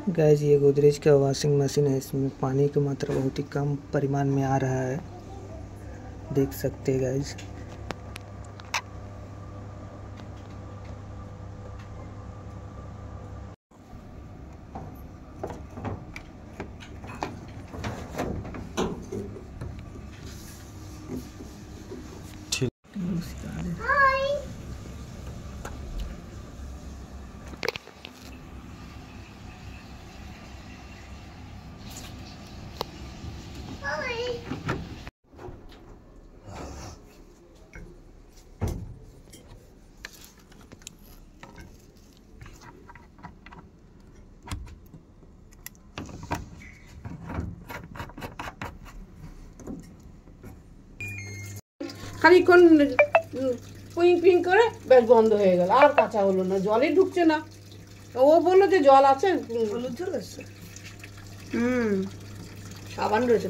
Guys ये गोदरेज का washing machine है। इसमें पानी की मात्रा बहुत ही कम परिमाण में आ रहा है, देख सकते हैं गाइस। খানিকক্ষণ পুইং পুইং করে বেশ বন্ধ হয়ে গেল, আর কাঁচা হলো না, জলই ঢুকছে না। ও বললো যে জল আছে, হলুদ জল আছে, সাবান রয়েছে।